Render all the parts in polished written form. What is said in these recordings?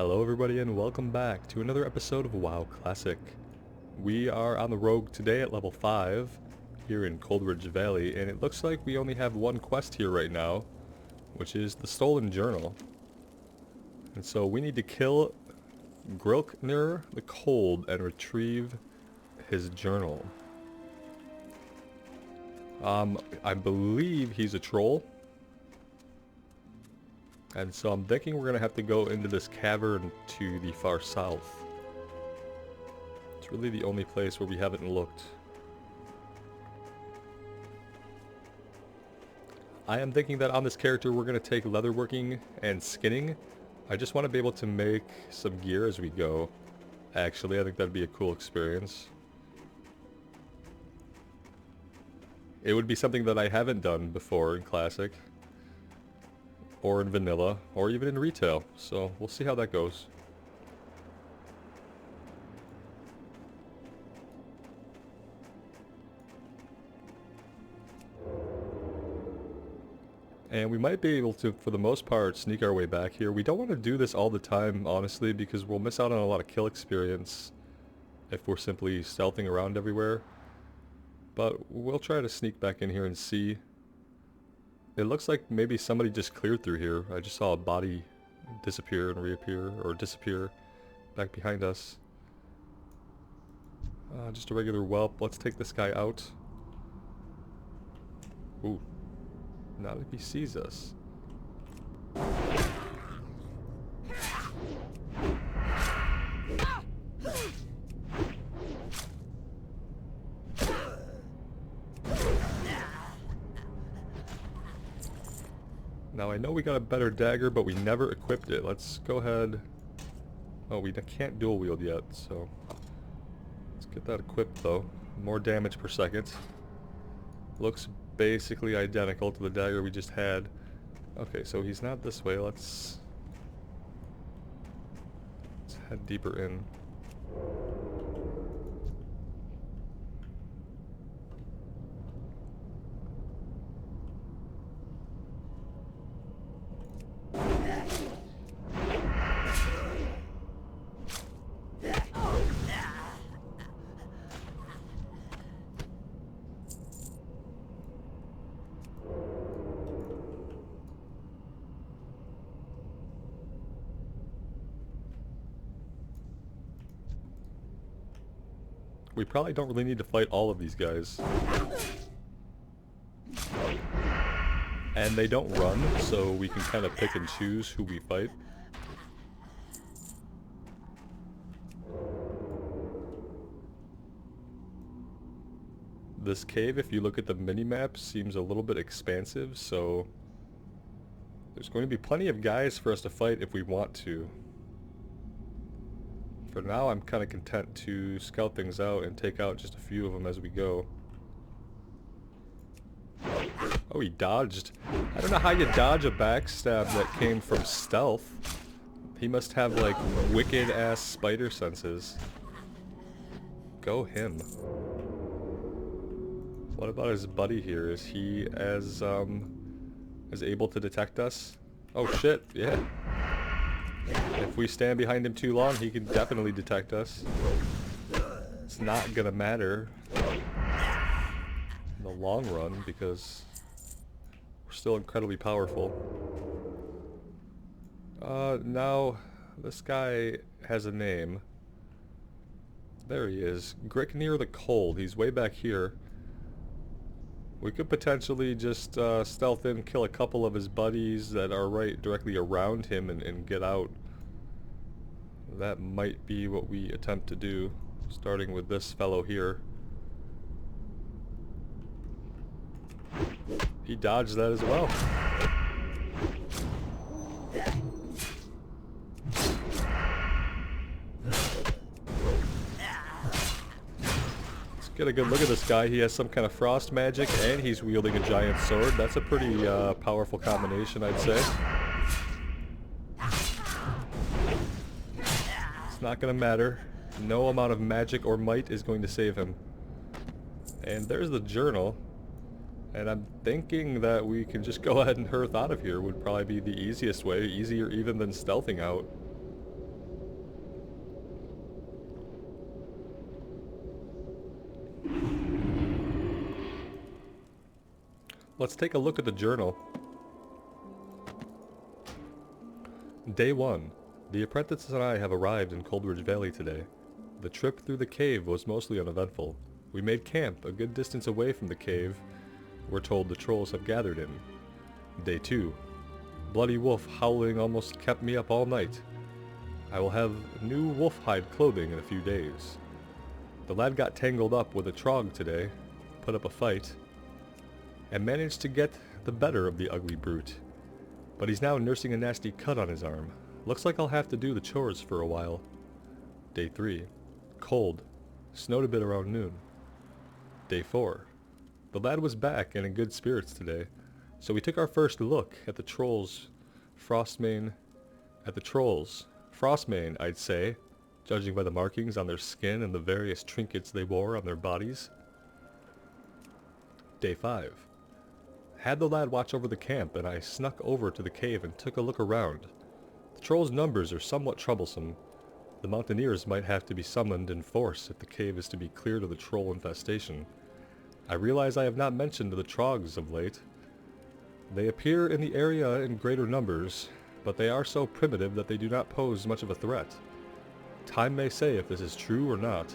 Hello everybody and welcome back to another episode of WoW Classic. We are on the Rogue today at level 5 here in Coldridge Valley, and it looks like we only have one quest here right now, which is the Stolen Journal. And so we need to kill Grilknir the Cold and retrieve his journal. I believe he's a troll. And so I'm thinking we're going to have to go into this cavern to the far south. It's really the only place where we haven't looked. I am thinking that on this character we're going to take leatherworking and skinning. I just want to be able to make some gear as we go. Actually, I think that'd be a cool experience. It would be something that I haven't done before in Classic, or in vanilla, or even in retail, so we'll see how that goes. And we might be able to, for the most part, sneak our way back here. We don't want to do this all the time, honestly, because we'll miss out on a lot of kill experience if we're simply stealthing around everywhere. But we'll try to sneak back in here and see. It looks like maybe somebody just cleared through here. I just saw a body disappear and reappear, or disappear back behind us. Just a regular whelp. Let's take this guy out. Ooh. Not if he sees us. Now I know we got a better dagger, but we never equipped it. Let's go ahead. Oh, we can't dual wield yet, so let's get that equipped though. More damage per second. Looks basically identical to the dagger we just had. Okay, so he's not this way. Let's head deeper in. We probably don't really need to fight all of these guys. And they don't run, so we can kind of pick and choose who we fight. This cave, if you look at the mini-map, seems a little bit expansive, so there's going to be plenty of guys for us to fight if we want to. For now, I'm kind of content to scout things out and take out just a few of them as we go. Oh, he dodged. I don't know how you dodge a backstab that came from stealth. He must have, like, wicked-ass spider senses. Go him. What about his buddy here? Is he as able to detect us? Oh shit, yeah. If we stand behind him too long, he can definitely detect us. It's not gonna matter in the long run because we're still incredibly powerful. Now this guy has a name. There he is. Grilknir the Cold. He's way back here. We could potentially just stealth in, kill a couple of his buddies that are directly around him and get out. That might be what we attempt to do, starting with this fellow here. He dodged that as well. Get a good look at this guy. He has some kind of frost magic and he's wielding a giant sword. That's a pretty powerful combination, I'd say. It's not gonna matter. No amount of magic or might is going to save him. And there's the journal. And I'm thinking that we can just go ahead and hearth out of here would probably be the easiest way. Easier even than stealthing out. Let's take a look at the journal. Day 1. The apprentice and I have arrived in Coldridge Valley today. The trip through the cave was mostly uneventful. We made camp a good distance away from the cave we're told the trolls have gathered in. Day 2. Bloody wolf howling almost kept me up all night. I will have new wolf hide clothing in a few days. The lad got tangled up with a trog today, put up a fight, and managed to get the better of the ugly brute. But he's now nursing a nasty cut on his arm. Looks like I'll have to do the chores for a while. Day 3. Cold. Snowed a bit around noon. Day 4. The lad was back and in good spirits today, so we took our first look at the trolls. Frostmane, I'd say, judging by the markings on their skin and the various trinkets they wore on their bodies. Day 5. Had the lad watch over the camp, and I snuck over to the cave and took a look around. The trolls' numbers are somewhat troublesome. The mountaineers might have to be summoned in force if the cave is to be cleared of the troll infestation. I realize I have not mentioned the trogs of late. They appear in the area in greater numbers, but they are so primitive that they do not pose much of a threat. Time may say if this is true or not.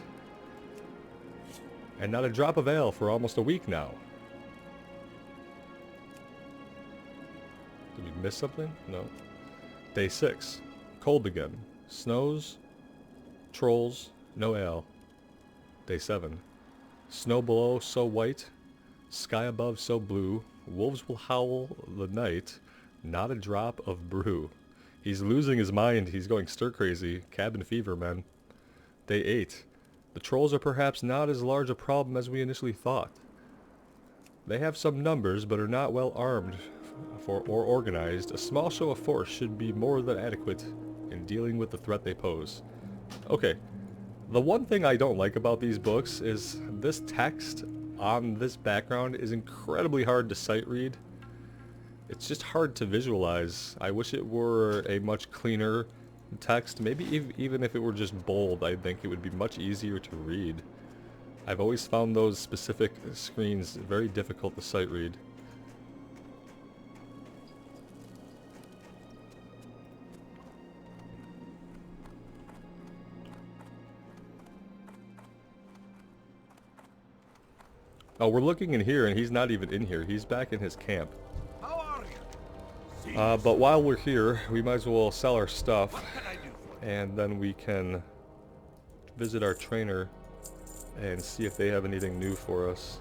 And not a drop of ale for almost a week now. Did we miss something? No. Day 6. Cold again. Snows. Trolls. No ale. Day 7. Snow below so white. Sky above so blue. Wolves will howl the night. Not a drop of brew. He's losing his mind. He's going stir crazy. Cabin fever, man. Day 8. The trolls are perhaps not as large a problem as we initially thought. They have some numbers, but are not well armed or organized. A small show of force should be more than adequate in dealing with the threat they pose. Okay, the one thing I don't like about these books is this text on this background is incredibly hard to sight read. It's just hard to visualize. I wish it were a much cleaner text. Maybe even if it were just bold, I think it would be much easier to read. I've always found those specific screens very difficult to sight read. Oh, we're looking in here and he's not even in here. He's back in his camp. How are you? But while we're here, we might as well sell our stuff. And then we can visit our trainer and see if they have anything new for us.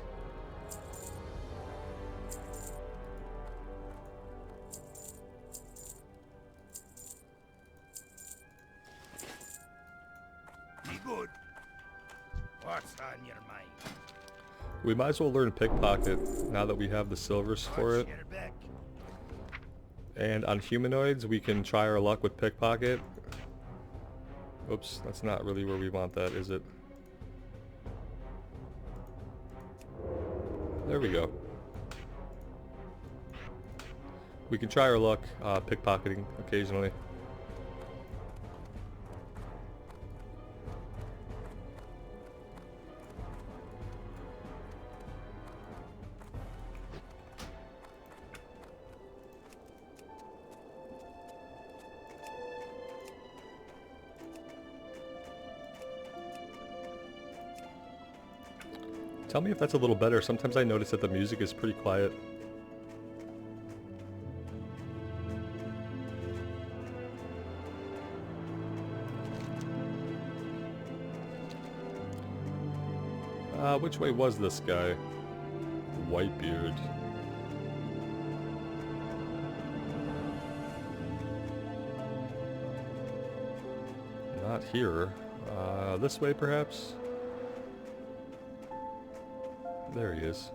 Be good. What's on your mind? We might as well learn pickpocket now that we have the silvers for it. And on humanoids, we can try our luck with pickpocket. Oops, that's not really where we want that, is it? There we go. We can try our luck pickpocketing occasionally. Tell me if that's a little better. Sometimes I notice that the music is pretty quiet. Which way was this guy? Whitebeard. Not here. This way perhaps? There he is.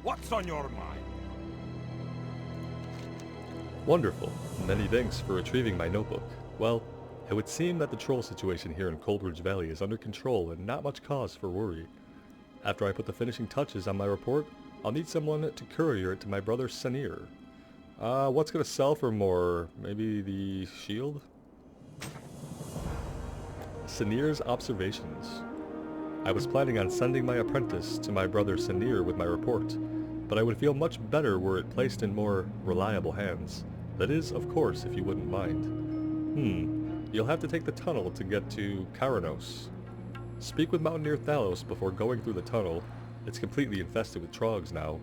What's on your mind? Wonderful. Many thanks for retrieving my notebook. Well, it would seem that the troll situation here in Coldridge Valley is under control and not much cause for worry. After I put the finishing touches on my report, I'll need someone to courier it to my brother Sanir. What's gonna sell for more? Maybe the shield? Sinir's observations. I was planning on sending my apprentice to my brother Sinir with my report, but I would feel much better were it placed in more reliable hands. That is, of course, if you wouldn't mind. You'll have to take the tunnel to get to Kharanos. Speak with Mountaineer Thalos before going through the tunnel. It's completely infested with trogs now.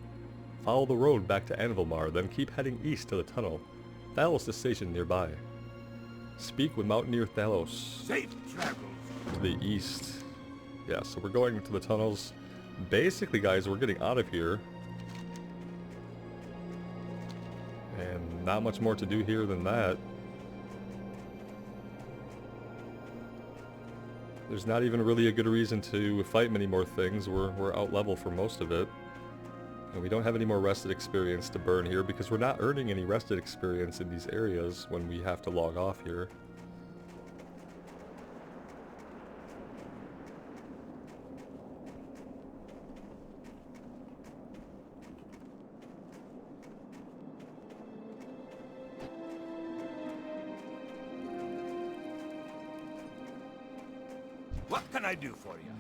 Follow the road back to Anvilmar, then keep heading east to the tunnel. Thalos is stationed nearby. Speak with Mountaineer Thalos. Safe travels. To the east. Yeah, so we're going to the tunnels. Basically, guys, we're getting out of here. And not much more to do here than that. There's not even really a good reason to fight many more things. We're out level for most of it. And we don't have any more rested experience to burn here because we're not earning any rested experience in these areas when we have to log off here. What can I do for you?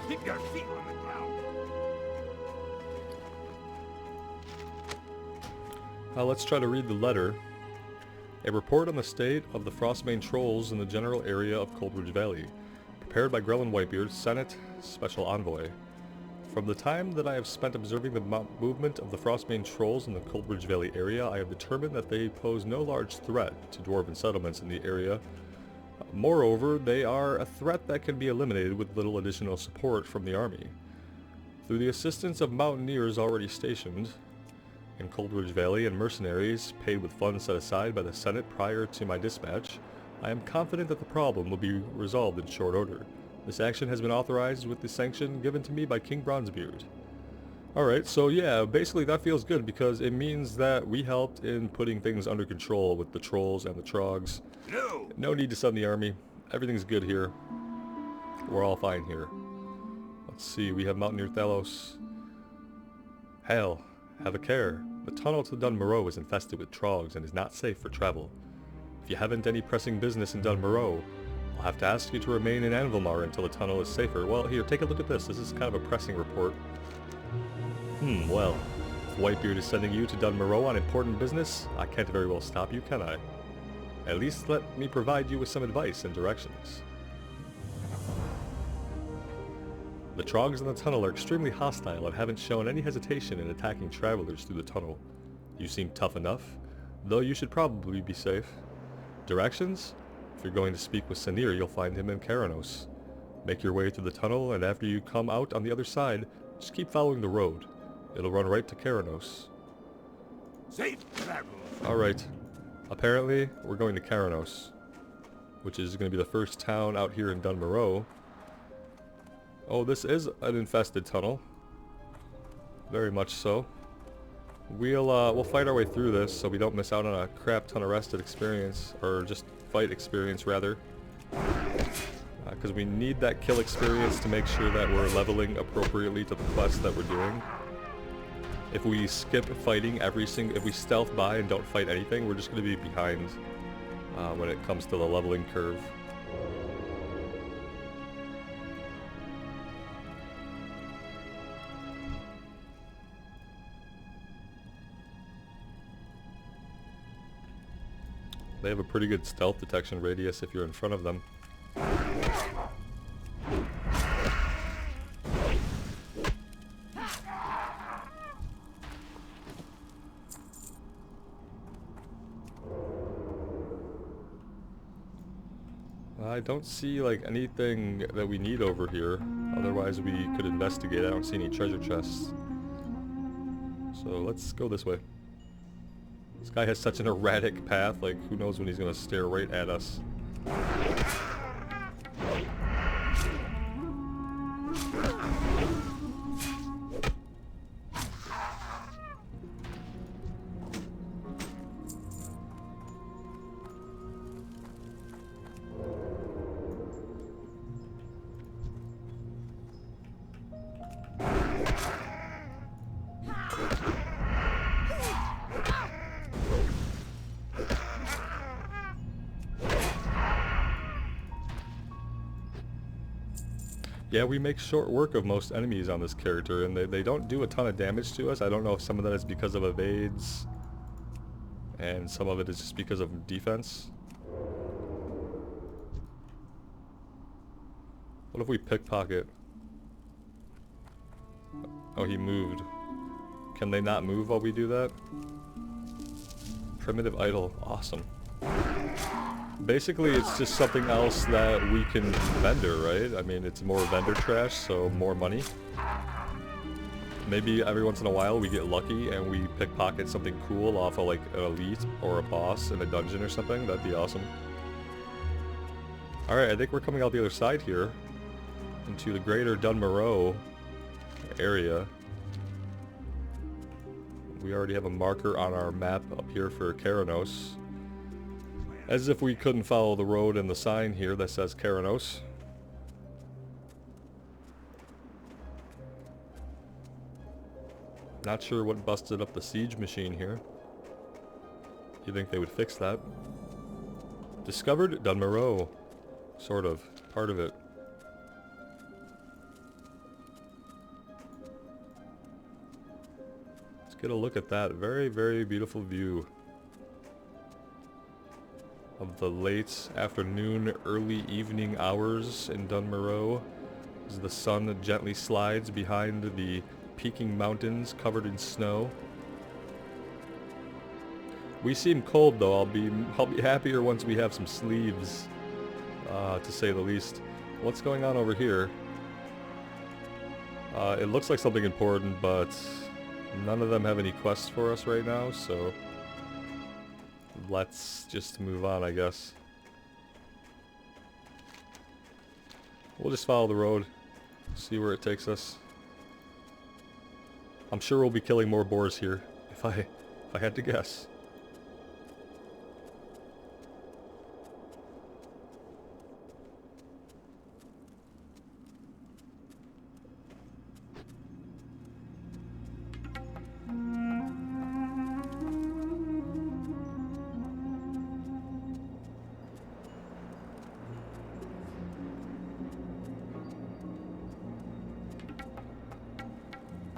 Keep your feet on the ground. Let's try to read the letter. A report on the state of the Frostbane trolls in the general area of Coldridge Valley. Prepared by Grelin Whitebeard, Senate Special Envoy. From the time that I have spent observing the movement of the Frostbane trolls in the Coldridge Valley area, I have determined that they pose no large threat to dwarven settlements in the area. Moreover, they are a threat that can be eliminated with little additional support from the army. Through the assistance of mountaineers already stationed in Coldridge Valley and mercenaries paid with funds set aside by the Senate prior to my dispatch, I am confident that the problem will be resolved in short order. This action has been authorized with the sanction given to me by King Bronzebeard. Alright, so yeah, basically that feels good because it means that we helped in putting things under control with the trolls and the trogs. No need to send the army. Everything's good here. We're all fine here. Let's see, we have Mountaineer Thalos. Hail, have a care. The tunnel to Dunmoreau is infested with trogs and is not safe for travel. If you haven't any pressing business in Dunmoreau, I'll have to ask you to remain in Anvilmar until the tunnel is safer. Well, here, take a look at this. This is kind of a pressing report. Well, if Whitebeard is sending you to Dunmoreau on important business, I can't very well stop you, can I? At least let me provide you with some advice and directions. The trogs in the tunnel are extremely hostile and haven't shown any hesitation in attacking travelers through the tunnel. You seem tough enough, though you should probably be safe. Directions? If you're going to speak with Sinir, you'll find him in Kharanos. Make your way through the tunnel, and after you come out on the other side, just keep following the road. It'll run right to Kharanos. Safe travels. Alright. Apparently, we're going to Kharanos, which is going to be the first town out here in Dunmoreau. Oh, this is an infested tunnel. Very much so. We'll fight our way through this so we don't miss out on a crap ton of rested experience, or just fight experience rather. Because we need that kill experience to make sure that we're leveling appropriately to the quest that we're doing. If we skip fighting if we stealth by and don't fight anything, we're just going to be behind when it comes to the leveling curve. They have a pretty good stealth detection radius if you're in front of them. I don't see like anything that we need over here. Otherwise we could investigate. I don't see any treasure chests. So let's go this way. This guy has such an erratic path, like who knows when he's gonna stare right at us. Yeah, we make short work of most enemies on this character, and they don't do a ton of damage to us. I don't know if some of that is because of evades, and some of it is just because of defense. What if we pickpocket? Oh, he moved. Can they not move while we do that? Primitive idol. Awesome. Basically, it's just something else that we can vendor, right? I mean, it's more vendor trash, so more money. Maybe every once in a while we get lucky and we pickpocket something cool off of like an elite or a boss in a dungeon or something. That'd be awesome. Alright, I think we're coming out the other side here into the greater Dunmoreau area. We already have a marker on our map up here for Kharanos. As if we couldn't follow the road and the sign here that says Kharanos. Not sure what busted up the siege machine here. You think they would fix that? Discovered Dunmoreau. Sort of. Part of it. Let's get a look at that. Very, very beautiful view of the late afternoon, early evening hours in Dunmoreau, as the sun gently slides behind the peaking mountains covered in snow. We seem cold though. I'll be happier once we have some sleeves, to say the least. What's going on over here? It looks like something important, but none of them have any quests for us right now, so let's just move on, I guess. We'll just follow the road, see where it takes us. I'm sure we'll be killing more boars here, if I had to guess.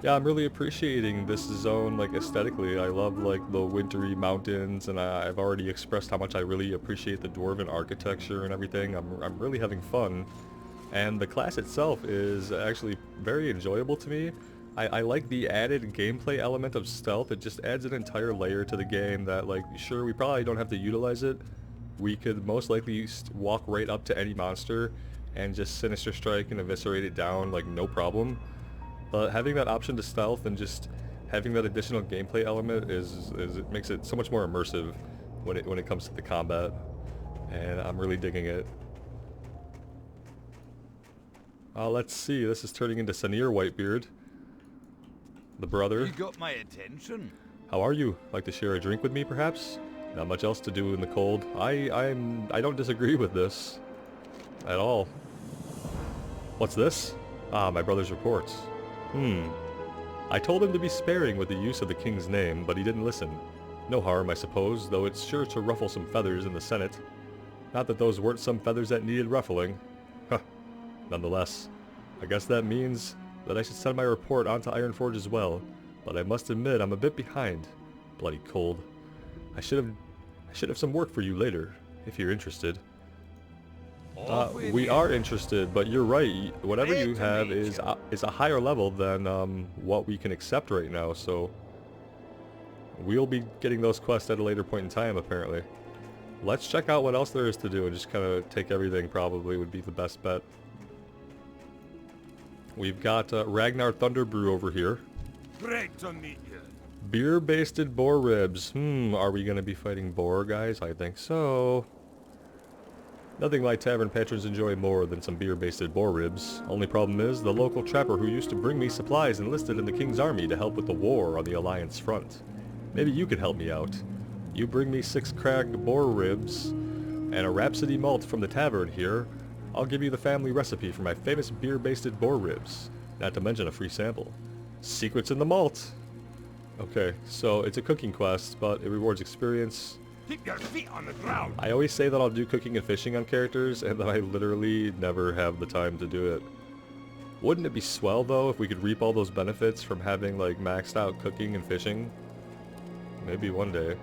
Yeah, I'm really appreciating this zone, like, aesthetically. I love, like, the wintry mountains, and I've already expressed how much I really appreciate the dwarven architecture and everything. I'm really having fun. And the class itself is actually very enjoyable to me. I like the added gameplay element of stealth. It just adds an entire layer to the game that, like, sure, we probably don't have to utilize it. We could most likely walk right up to any monster and just Sinister Strike and eviscerate it down, like, no problem. But having that option to stealth and just having that additional gameplay element it makes it so much more immersive when it comes to the combat, and I'm really digging it. Let's see. This is turning into Sanir Whitebeard, the brother. You got my attention. How are you? Like to share a drink with me, perhaps? Not much else to do in the cold. I don't disagree with this at all. What's this? Ah, my brother's reports. I told him to be sparing with the use of the king's name, but he didn't listen. No harm, I suppose, though it's sure to ruffle some feathers in the Senate. Not that those weren't some feathers that needed ruffling. Huh. Nonetheless, I guess that means that I should send my report on to Ironforge as well, but I must admit I'm a bit behind. Bloody cold. I should have some work for you later, if you're interested. We are interested, but you're right. Whatever you have is a higher level than what we can accept right now, so we'll be getting those quests at a later point in time, apparently. Let's check out what else there is to do and just kind of take everything. Probably would be the best bet. We've got Ragnar Thunder Brew over here. Great to meet you. Beer-basted boar ribs. Are we going to be fighting boar, guys? I think so. Nothing my tavern patrons enjoy more than some beer-basted boar ribs. Only problem is, the local trapper who used to bring me supplies enlisted in the King's army to help with the war on the Alliance front. Maybe you could help me out. You bring me 6 cragged boar ribs and a Rhapsody malt from the tavern here. I'll give you the family recipe for my famous beer-basted boar ribs. Not to mention a free sample. Secrets in the malt! Okay, so it's a cooking quest, but it rewards experience. Keep your feet on the ground. I always say that I'll do cooking and fishing on characters, and then I literally never have the time to do it. Wouldn't it be swell though if we could reap all those benefits from having like maxed out cooking and fishing? Maybe one day.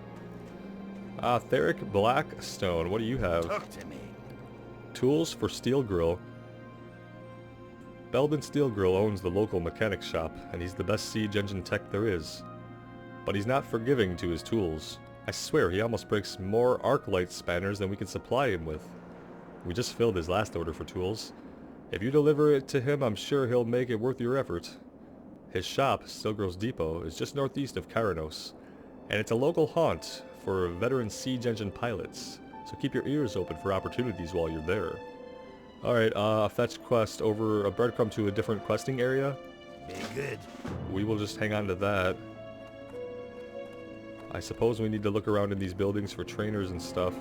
Theric Blackstone, what do you have? Talk to me. Tools for Steel Grill. Belden Steel Grill owns the local mechanic shop, and he's the best siege engine tech there is. But he's not forgiving to his tools. I swear he almost breaks more arc light spanners than we can supply him with. We just filled his last order for tools. If you deliver it to him, I'm sure he'll make it worth your effort. His shop, Steel Grill's Depot, is just northeast of Kharanos, and it's a local haunt for veteran siege engine pilots, so keep your ears open for opportunities while you're there. Alright, fetch quest over a breadcrumb to a different questing area. Be good. We will just hang on to that. I suppose we need to look around in these buildings for trainers and stuff.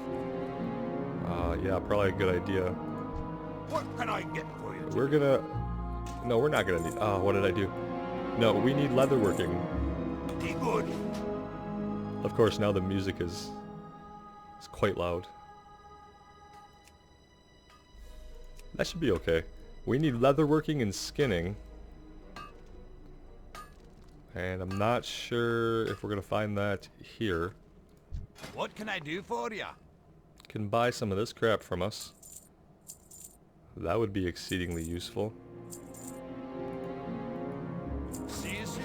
Yeah, probably a good idea. What can I get for you? We're gonna... No, we're not gonna need... Oh, what did I do? No, we need leatherworking. Be good. Of course, now the music is quite loud. That should be okay. We need leatherworking and skinning. And I'm not sure if we're gonna find that here. What can I do for you? Can buy some of this crap from us. That would be exceedingly useful. See you soon.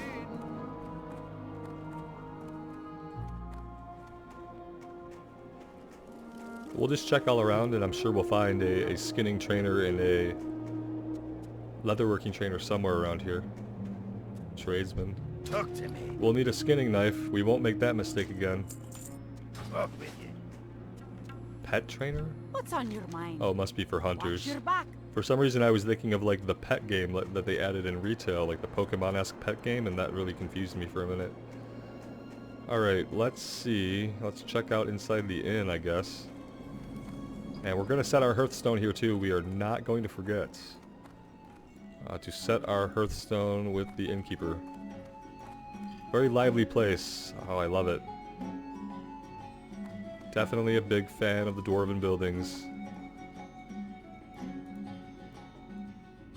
We'll just check all around, and I'm sure we'll find a skinning trainer and a leatherworking trainer somewhere around here. Tradesman. Talk to me. We'll need a skinning knife. We won't make that mistake again. Off with you. Pet trainer? What's on your mind? Oh, it must be for Watch hunters. your back. For some reason I was thinking of like the pet game that they added in retail, like the Pokemon-esque pet game, and that really confused me for a minute. Alright, let's see. Let's check out inside the inn, I guess. And we're going to set our hearthstone here too. We are not going to forget to set our hearthstone with the innkeeper. Very lively place. Oh, I love it. Definitely a big fan of the dwarven buildings.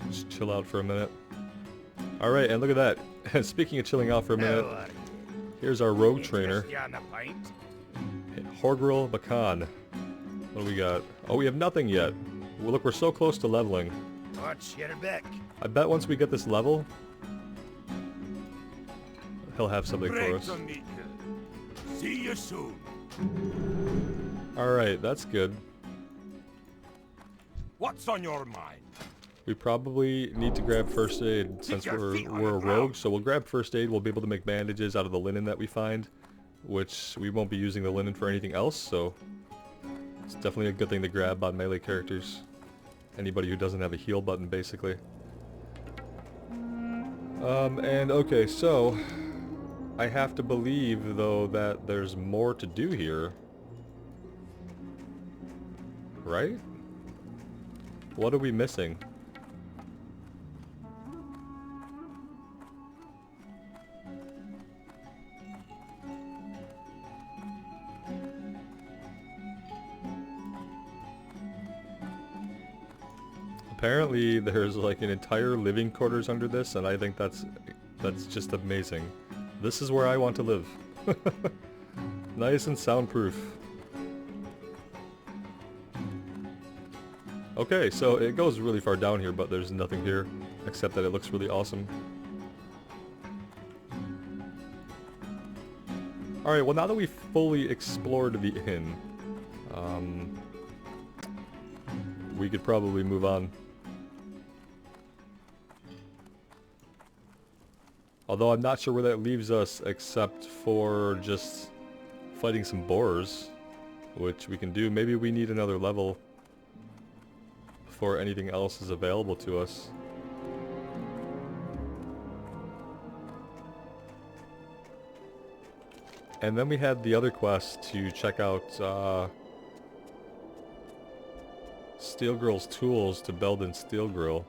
Just chill out for a minute. Alright, and look at that. Speaking of chilling out for a minute, here's our rogue trainer. Horgril Bakan. What do we got? Oh, we have nothing yet. Well, look, we're so close to leveling. Watch your back. I bet once we get this level, he'll have something for us. See you soon. Alright, that's good. What's on your mind? We probably need to grab first aid since we're a rogue, so we'll grab first aid. We'll be able to make bandages out of the linen that we find, which we won't be using the linen for anything else, so it's definitely a good thing to grab on melee characters. Anybody who doesn't have a heal button, basically. And okay, so I have to believe, though, that there's more to do here. Right? What are we missing? Apparently there's like an entire living quarters under this, and I think that's just amazing. This is where I want to live. Nice and soundproof. Okay, so it goes really far down here, but there's nothing here, except that it looks really awesome. Alright, well now that we've fully explored the inn, we could probably move on. Although I'm not sure where that leaves us except for just fighting some boars, which we can do. Maybe we need another level before anything else is available to us. And then we had the other quest to check out Steel Grill's tools to Belden Steel Grill.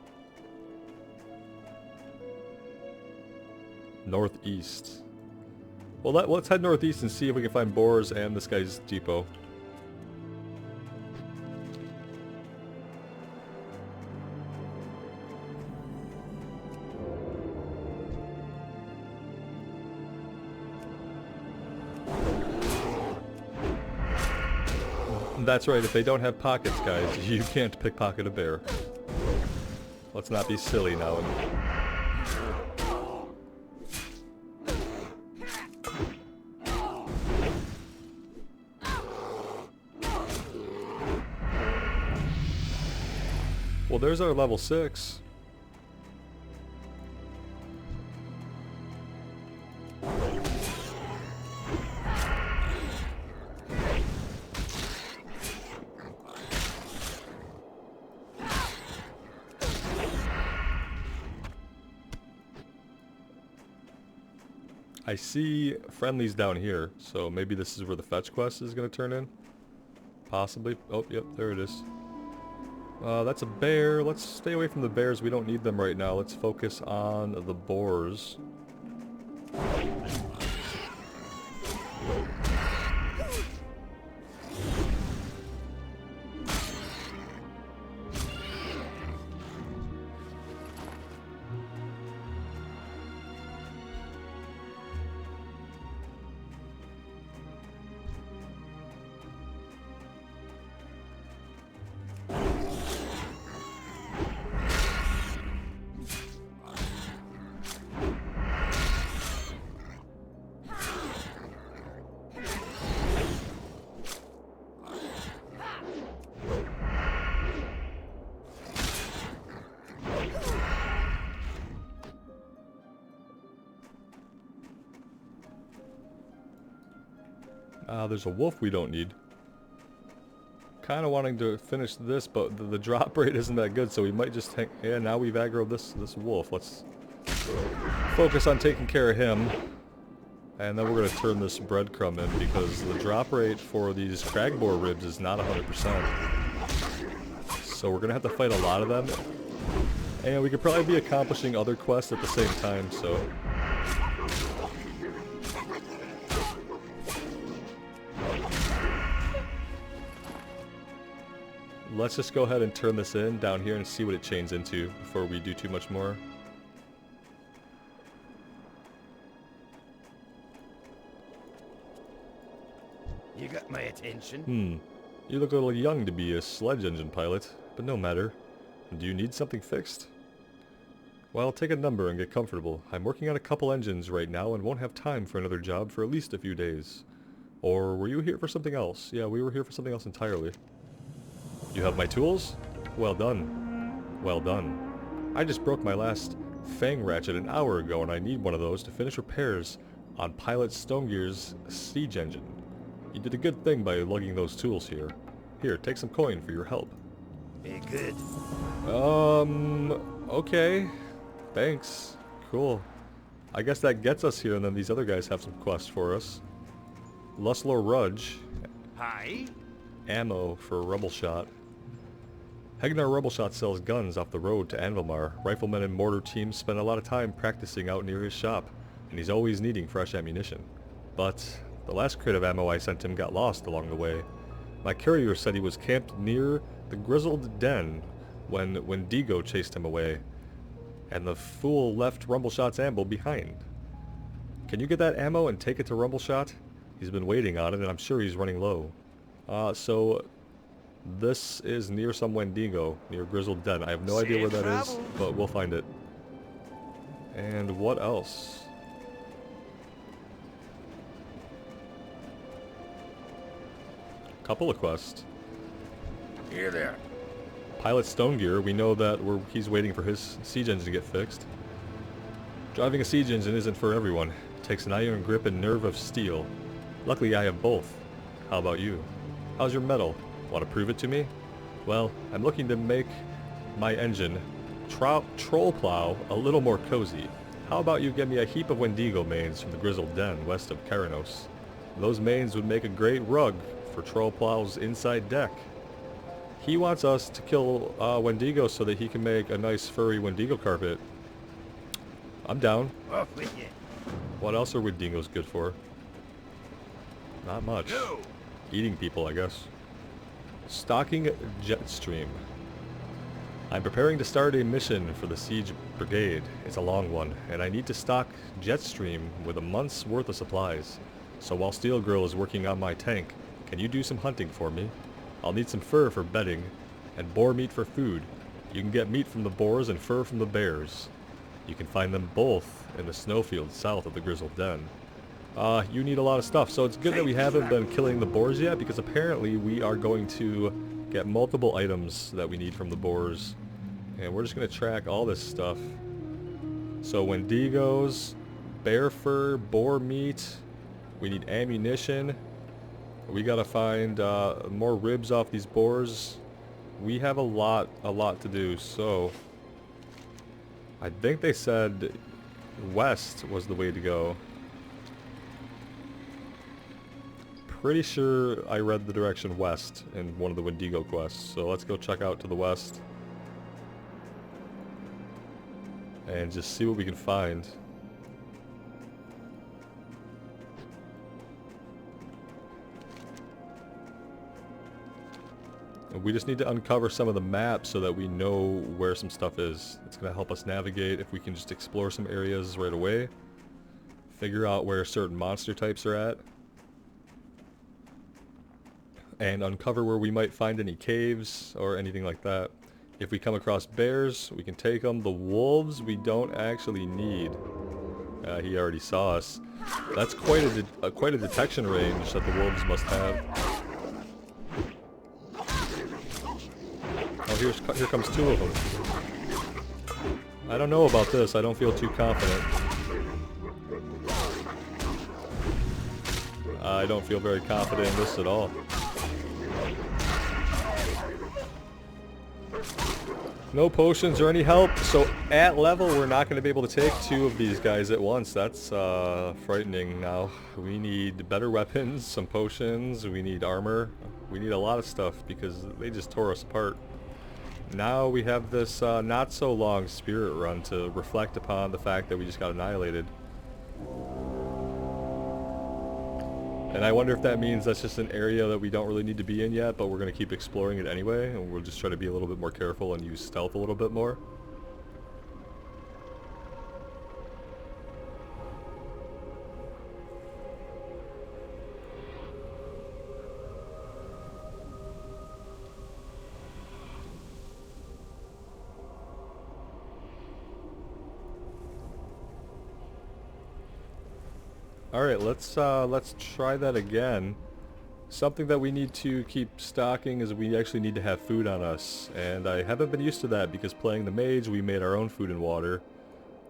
Northeast. Well, let's head northeast and see if we can find boars and this guy's depot. That's right, if they don't have pockets, guys, you can't pickpocket a bear. Let's not be silly now. Well, there's our level 6. I see friendlies down here, so maybe this is where the fetch quest is going to turn in. Possibly. Oh, yep, there it is. That's a bear. Let's stay away from the bears. We don't need them right now. Let's focus on the boars. There's a wolf we don't need. Kind of wanting to finish this, but the drop rate isn't that good, so we might just take... Yeah, now we've aggroed this wolf. Let's focus on taking care of him. And then we're going to turn this breadcrumb in, because the drop rate for these cragboar ribs is not 100%. So we're going to have to fight a lot of them. And we could probably be accomplishing other quests at the same time, so... Let's just go ahead and turn this in down here and see what it chains into before we do too much more. You got my attention? You look a little young to be a sledge engine pilot, but no matter. Do you need something fixed? Well, take a number and get comfortable. I'm working on a couple engines right now and won't have time for another job for at least a few days. Or were you here for something else? Yeah, we were here for something else entirely. You have my tools? Well done. Well done. I just broke my last fang ratchet an hour ago and I need one of those to finish repairs on Pilot Stonegear's siege engine. You did a good thing by lugging those tools here. Here, take some coin for your help. Be good. Okay. Thanks. Cool. I guess that gets us here and then these other guys have some quests for us. Lustlor Rudge. Hi. Ammo for a rubble shot. Hegnar Rubbleshot sells guns off the road to Anvilmar. Riflemen and mortar teams spend a lot of time practicing out near his shop, and he's always needing fresh ammunition. But the last crate of ammo I sent him got lost along the way. My courier said he was camped near the Grizzled Den when Wendigo chased him away, and the fool left Rumbleshot's ammo behind. Can you get that ammo and take it to Rumbleshot? He's been waiting on it, and I'm sure he's running low. So this is near some Wendigo, near Grizzled Den. I have no idea where that is, but we'll find it. And what else? Couple of quests. Here there. Pilot Stonegear, we know that he's waiting for his siege engine to get fixed. Driving a siege engine isn't for everyone. It takes an iron grip and nerve of steel. Luckily I have both. How about you? How's your metal? Want to prove it to me? Well, I'm looking to make my engine, Troll Plow, a little more cozy. How about you get me a heap of Wendigo manes from the Grizzled Den west of Kharanos? Those manes would make a great rug for Troll Plow's inside deck. He wants us to kill Wendigo so that he can make a nice furry Wendigo carpet. I'm down. Off with you. What else are Wendigos good for? Not much. No. Eating people, I guess. Stalking Jetstream. I'm preparing to start a mission for the Siege Brigade. It's a long one, and I need to stock Jetstream with a month's worth of supplies. So while Steel Girl is working on my tank, can you do some hunting for me? I'll need some fur for bedding, and boar meat for food. You can get meat from the boars and fur from the bears. You can find them both in the snowfields south of the Grizzled Den. You need a lot of stuff, so it's good that we haven't been killing the boars yet, because apparently we are going to get multiple items that we need from the boars. And we're just going to track all this stuff. So wendigos, bear fur, boar meat, we need ammunition. We gotta find more ribs off these boars. We have a lot to do, so I think they said west was the way to go. Pretty sure I read the direction west in one of the Wendigo quests, so let's go check out to the west and just see what we can find. We just need to uncover some of the maps so that we know where some stuff is. It's going to help us navigate if we can just explore some areas right away. Figure out where certain monster types are at. And uncover where we might find any caves or anything like that. If we come across bears, we can take them. The wolves we don't actually need. He already saw us. That's quite a detection range that the wolves must have. Oh, here comes two of them. I don't know about this. I don't feel too confident. I don't feel very confident in this at all. No potions or any help, so at level we're not going to be able to take two of these guys at once. That's frightening now. We need better weapons, some potions, we need armor. We need a lot of stuff because they just tore us apart. Now we have this not so long spirit run to reflect upon the fact that we just got annihilated. And I wonder if that means that's just an area that we don't really need to be in yet, but we're going to keep exploring it anyway, and we'll just try to be a little bit more careful and use stealth a little bit more. Alright, let's try that again. Something that we need to keep stocking is we actually need to have food on us. And I haven't been used to that because playing the mage we made our own food and water.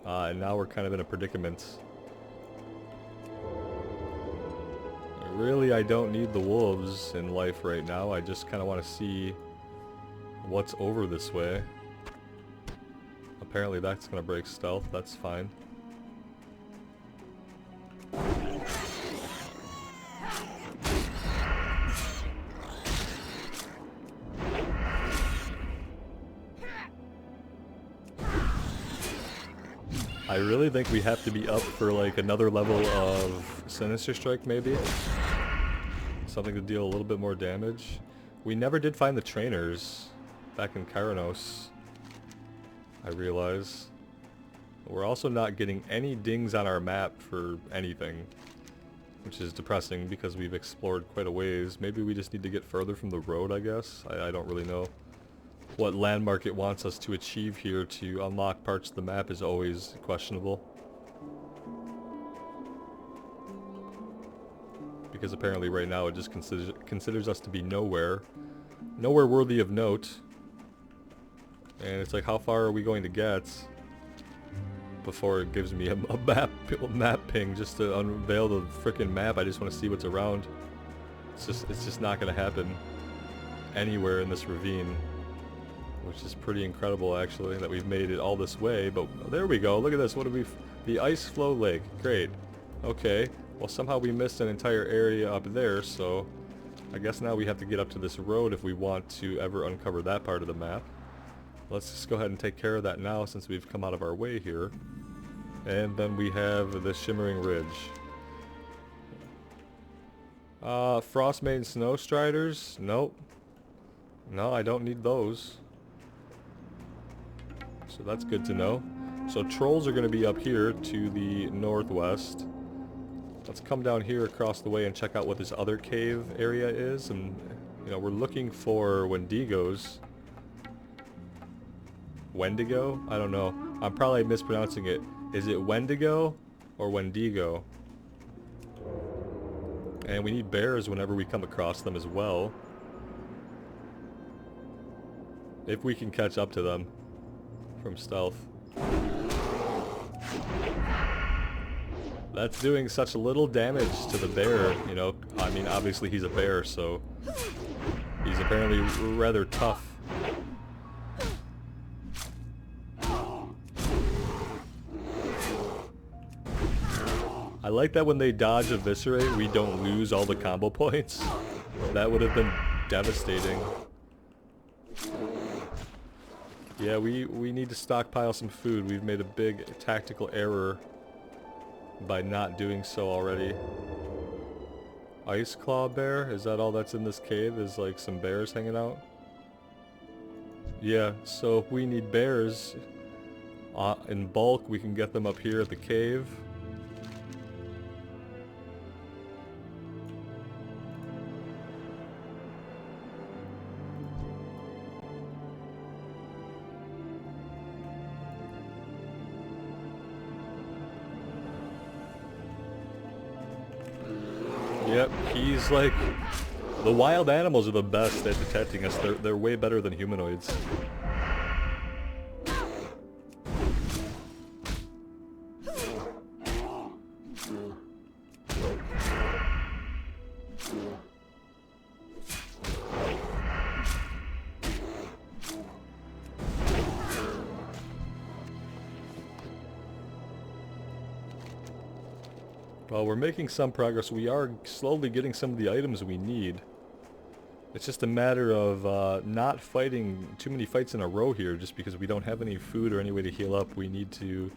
And now we're kind of in a predicament. Really, I don't need the wolves in life right now. I just kind of want to see what's over this way. Apparently that's going to break stealth. That's fine. I really think we have to be up for like another level of Sinister Strike maybe. Something to deal a little bit more damage. We never did find the trainers back in Kharanos, I realize. We're also not getting any dings on our map for anything, which is depressing because we've explored quite a ways. Maybe we just need to get further from the road, I guess. I don't really know. What landmark it wants us to achieve here to unlock parts of the map is always questionable. Because apparently right now it just considers us to be nowhere worthy of note. And it's like, how far are we going to get before it gives me a map ping just to unveil the frickin' map? I just want to see what's around. It's just not going to happen anywhere in this ravine. Which is pretty incredible actually, that we've made it all this way, but there we go, look at this, what do we, the ice flow lake, great. Okay, well somehow we missed an entire area up there, so I guess now we have to get up to this road if we want to ever uncover that part of the map. Let's just go ahead and take care of that now since we've come out of our way here. And then we have the Shimmering Ridge. Frostmane Snow Striders, nope. No, I don't need those. So that's good to know. So trolls are going to be up here to the northwest. Let's come down here across the way and check out what this other cave area is and You know, we're looking for wendigos. Wendigo? I don't know. I'm probably mispronouncing it. Is it wendigo or wendigo? And we need bears whenever we come across them as well. If we can catch up to them from stealth. That's doing such little damage to the bear, you know. I mean, obviously he's a bear, so he's apparently rather tough. I like that when they dodge eviscerate, we don't lose all the combo points. That would have been devastating. Yeah, we need to stockpile some food. We've made a big tactical error by not doing so already. Ice Claw Bear? Is that all that's in this cave? Is like some bears hanging out? Yeah, so if we need bears in bulk, we can get them up here at the cave. Yep, he's like... The wild animals are the best at detecting us. They're way better than humanoids. Well, we're making some progress. We are slowly getting some of the items we need. It's just a matter of not fighting too many fights in a row here, just because we don't have any food or any way to heal up. We need to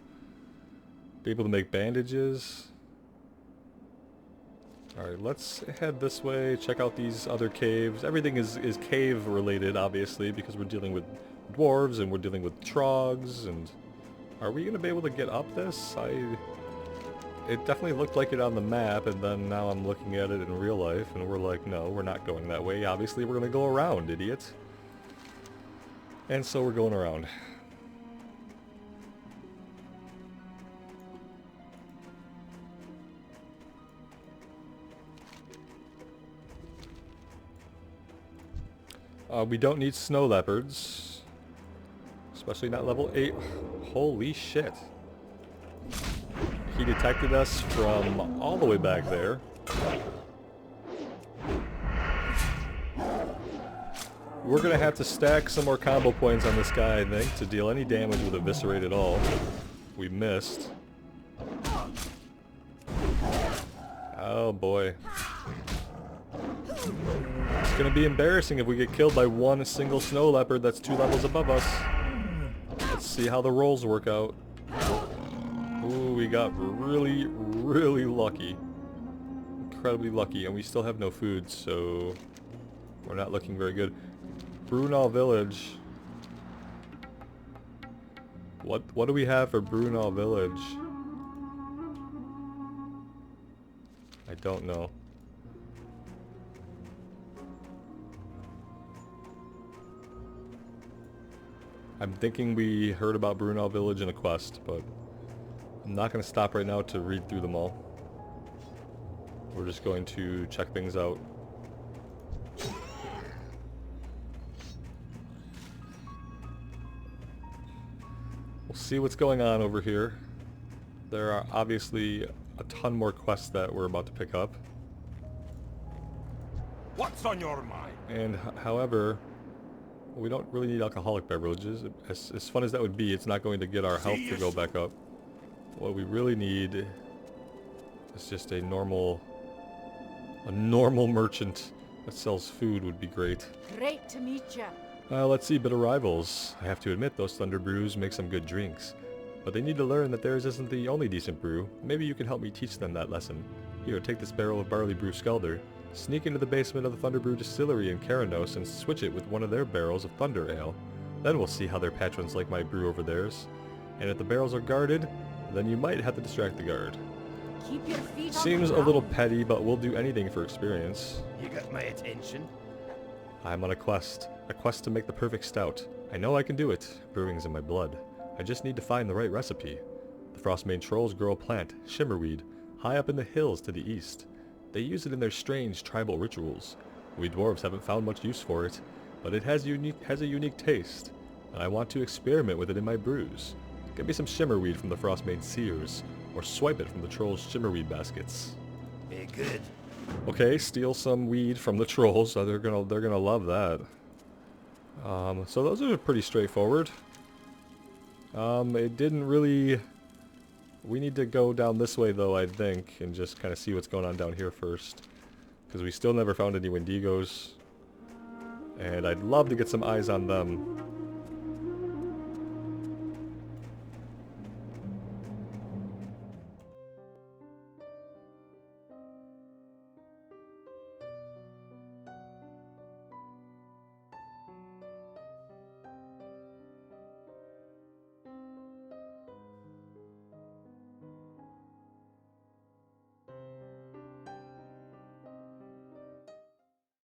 be able to make bandages. Alright, let's head this way, check out these other caves. Everything is cave related, obviously, because we're dealing with dwarves and we're dealing with trogs, and... Are we going to be able to get up this? It definitely looked like it on the map, and then now I'm looking at it in real life, and we're like, no, we're not going that way. Obviously, we're going to go around, idiot. And so we're going around. We don't need snow leopards. Especially not level 8. Holy shit. He detected us from all the way back there. We're gonna have to stack some more combo points on this guy, I think, to deal any damage with Eviscerate at all. We missed. Oh boy. It's gonna be embarrassing if we get killed by one single snow leopard that's 2 levels above us. Let's see how the rolls work out. Ooh, we got really, really lucky. Incredibly lucky, and we still have no food, so we're not looking very good. Brunel Village. What do we have for Brunel Village? I don't know. I'm thinking we heard about Brunel Village in a quest, but I'm not going to stop right now to read through them all. We're just going to check things out. We'll see what's going on over here. There are obviously a ton more quests that we're about to pick up. What's on your mind? And however, we don't really need alcoholic beverages. As fun as that would be, it's not going to get our health to go back up. What we really need is just a normal merchant that sells food would be great. Great to meet you. Let's see, bit of rivals. I have to admit, those Thunder Brews make some good drinks. But they need to learn that theirs isn't the only decent brew. Maybe you can help me teach them that lesson. Here, take this barrel of barley brew Skelder. Sneak into the basement of the Thunder Brew distillery in Kharanos and switch it with one of their barrels of Thunder Ale. Then we'll see how their patrons like my brew over theirs. And if the barrels are guarded, then you might have to distract the guard. Keep your feet on Seems the a little ground. petty, but we'll do anything for experience. You got my attention. I'm on a quest to make the perfect stout. I know I can do it. Brewing's in my blood. I just need to find the right recipe. The Frostmane trolls grow a plant, shimmerweed, high up in the hills to the east. They use it in their strange tribal rituals. We dwarves haven't found much use for it, but it has a unique taste, and I want to experiment with it in my brews. Get me some shimmerweed from the Frostmane seers, or swipe it from the trolls' shimmerweed baskets. Be good. Okay, steal some weed from the trolls. They're gonna love that. So those are pretty straightforward. It didn't really... We need to go down this way though, I think, and just kind of see what's going on down here first. Because we still never found any wendigos. And I'd love to get some eyes on them.